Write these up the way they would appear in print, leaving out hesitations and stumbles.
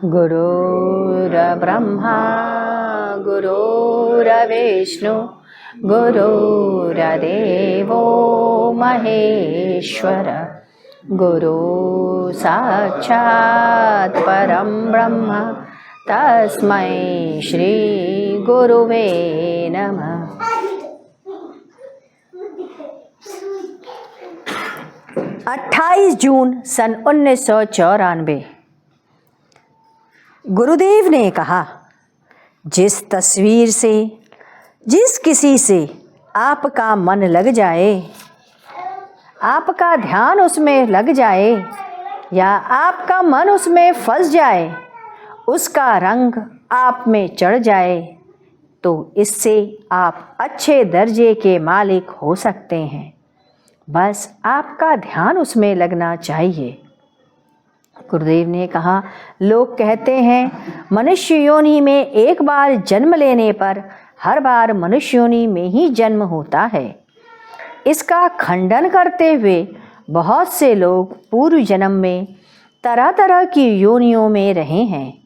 गुरुर्ब्रह्मा गुरुर्विष्णु गुरुर्देवो महेश्वर गुरु साक्षात् परं ब्रह्म तस्मै श्री गुरुवे नमः। 28 जून सन 1994। गुरुदेव ने कहा, जिस तस्वीर से जिस किसी से आपका मन लग जाए, आपका ध्यान उसमें लग जाए या आपका मन उसमें फंस जाए, उसका रंग आप में चढ़ जाए, तो इससे आप अच्छे दर्जे के मालिक हो सकते हैं। बस आपका ध्यान उसमें लगना चाहिए। गुरुदेव ने कहा, लोग कहते हैं मनुष्य योनि में एक बार जन्म लेने पर हर बार मनुष्य योनि में ही जन्म होता है। इसका खंडन करते हुए बहुत से लोग पूर्व जन्म में तरह तरह की योनियों में रहे हैं।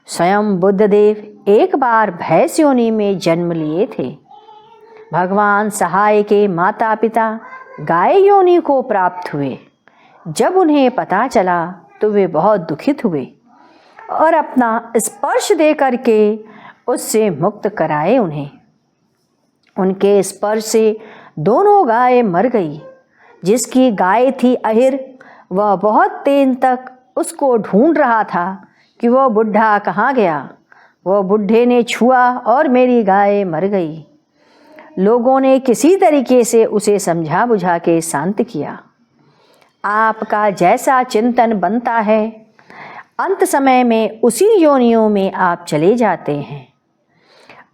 स्वयं बुद्धदेव एक बार भैंस योनि में जन्म लिए थे। भगवान सहाय के माता पिता गाय योनि को प्राप्त हुए। जब उन्हें पता चला तो वे बहुत दुखित हुए और अपना स्पर्श दे करके उससे मुक्त कराए उन्हें। उनके स्पर्श से दोनों गाय मर गई। जिसकी गाय थी अहिर, वह बहुत दिन तक उसको ढूंढ रहा था कि वह बुढ़ा कहाँ गया। वह बुढ़े ने छुआ और मेरी गाय मर गई। लोगों ने किसी तरीके से उसे समझा बुझा के शांत किया। आपका जैसा चिंतन बनता है, अंत समय में उसी योनियों में आप चले जाते हैं।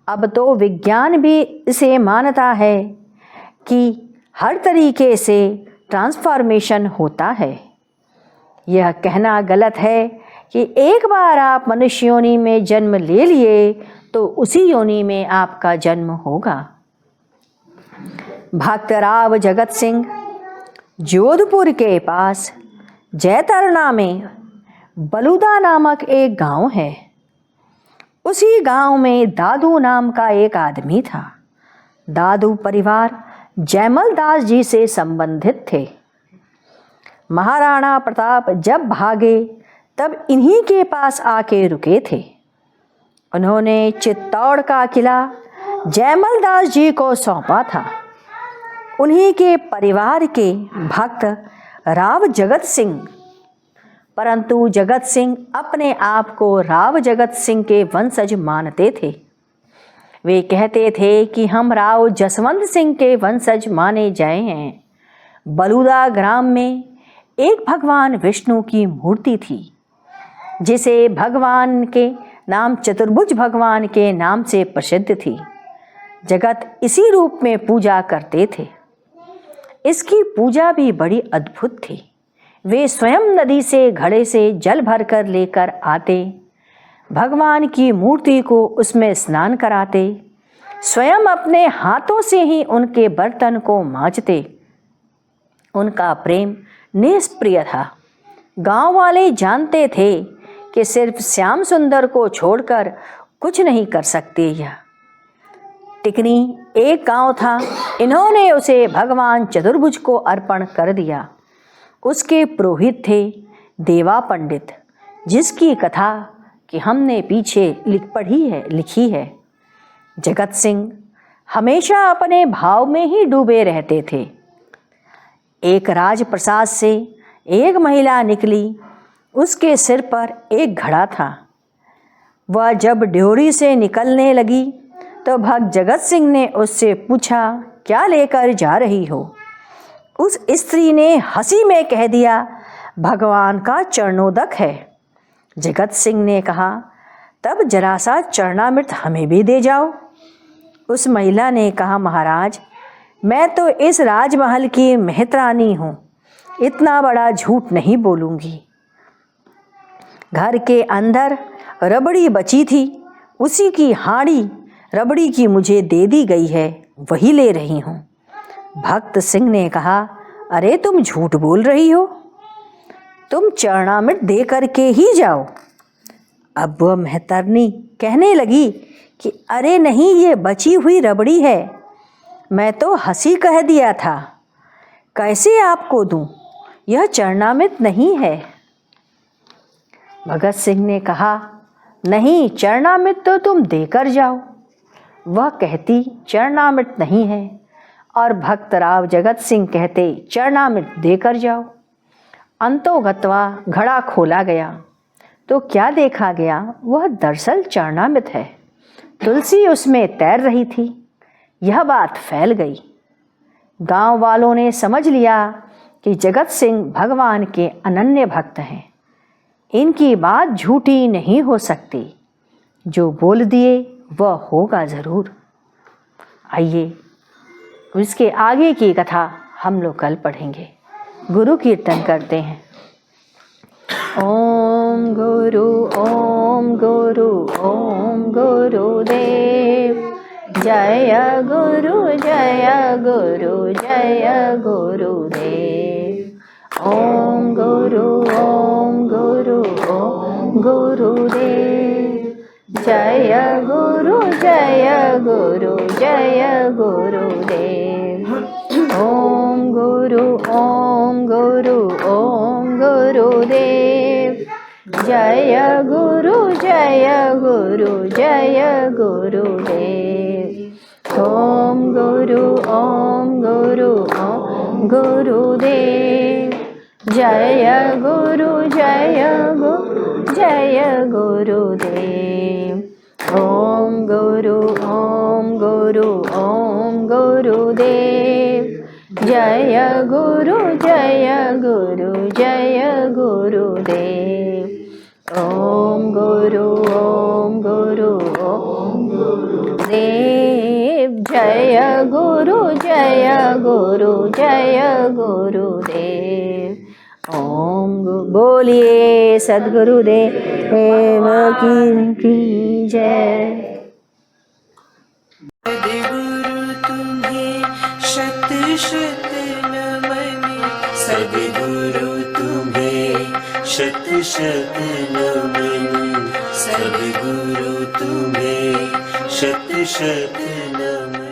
अब तो विज्ञान भी इसे मानता है कि हर तरीके से ट्रांसफॉर्मेशन होता है। यह कहना गलत है कि एक बार आप मनुष्य योनि में जन्म ले लिए तो उसी योनि में आपका जन्म होगा। भक्तराव जगत सिंह जोधपुर के पास जैतरना में बलुदा नामक एक गांव है। उसी गांव में दादू नाम का एक आदमी था। दादू परिवार जयमल दास जी से संबंधित थे। महाराणा प्रताप जब भागे तब इन्हीं के पास आके रुके थे। उन्होंने चित्तौड़ का किला जयमल दास जी को सौंपा था। उन्हीं के परिवार के भक्त राव जगत सिंह, परंतु जगत सिंह अपने आप को राव जगत सिंह के वंशज मानते थे। वे कहते थे कि हम राव जसवंत सिंह के वंशज माने जाए हैं। बलुदा ग्राम में एक भगवान विष्णु की मूर्ति थी, जिसे भगवान के नाम चतुर्भुज भगवान के नाम से प्रसिद्ध थी। जगत इसी रूप में पूजा करते थे। इसकी पूजा भी बड़ी अद्भुत थी। वे स्वयं नदी से घड़े से जल भरकर लेकर आते, भगवान की मूर्ति को उसमें स्नान कराते, स्वयं अपने हाथों से ही उनके बर्तन को मांजते। उनका प्रेम निष्प्रिय था। गांव वाले जानते थे कि सिर्फ श्याम सुंदर को छोड़कर कुछ नहीं कर सकते। यह टिकनी एक गांव था। इन्होंने उसे भगवान चतुर्भुज को अर्पण कर दिया। उसके पुरोहित थे देवा पंडित, जिसकी कथा कि हमने पीछे लिखी है। जगत सिंह हमेशा अपने भाव में ही डूबे रहते थे। एक राजप्रसाद से एक महिला निकली। उसके सिर पर एक घड़ा था। वह जब ड्योरी से निकलने लगी तो भक्त जगत सिंह ने उससे पूछा, क्या लेकर जा रही हो? उस स्त्री ने हंसी में कह दिया, भगवान का चरणोदक है। जगत सिंह ने कहा, तब जरा सा चरणामृत हमें भी दे जाओ। उस महिला ने कहा, महाराज, मैं तो इस राजमहल की मेहतरानी हूँ, इतना बड़ा झूठ नहीं बोलूँगी। घर के अंदर रबड़ी बची थी, उसी की हांडी रबड़ी की मुझे दे दी गई है, वही ले रही हूँ। भक्त सिंह ने कहा, अरे तुम झूठ बोल रही हो, तुम चरणामृत दे करके ही जाओ। अब वह महतरनी कहने लगी कि अरे नहीं, ये बची हुई रबड़ी है, मैं तो हंसी कह दिया था, कैसे आपको दूं, यह चरणामृत नहीं है। भगत सिंह ने कहा, नहीं, चरणामृत तो तुम देकर जाओ। वह कहती चरणामृत नहीं है और भक्तराव जगत सिंह कहते चरणामृत देकर जाओ। अंतोगत्वा घड़ा खोला गया तो क्या देखा गया, वह दरअसल चरणामृत है। तुलसी उसमें तैर रही थी। यह बात फैल गई। गांव वालों ने समझ लिया कि जगत सिंह भगवान के अनन्य भक्त हैं। इनकी बात झूठी नहीं हो सकती, जो बोल दिए वह होगा ज़रूर। आइए इसके आगे की कथा हम लोग कल पढ़ेंगे। गुरु कीर्तन करते हैं। ओम गुरु ओम गुरु ओम गुरुदेव, जय गुरु जय गुरु जय गुरुदेव। ओम गुरु ओम गुरु ओम गुरुदेव, जय गुरु जय गुरु जय गुरुदेव। ओम गुरु ओम गुरु ओम गुरुदेव, जय गुरु जय गुरु जय गुरुदेव। ओम गुरु ओम गुरु ओम गुरुदेव, जय गुरु जय गुरु जय गुरुदेव। ओम गुरु ओम गुरु ओम गुरुदेव, जय गुरु जय गुरु जय गुरुदेव। ओम गुरु ओम गुरु ओम गुरुदेव, जय गुरु जय गुरु जय गुरुदेव। बोलिए सद्गुरुदेव की जय। सद्गुरु तुम्हें शत शत नमन, सद्गुरु तुम्हें शत शत नमन, सद्गुरु तुम्हें शत शत नमन।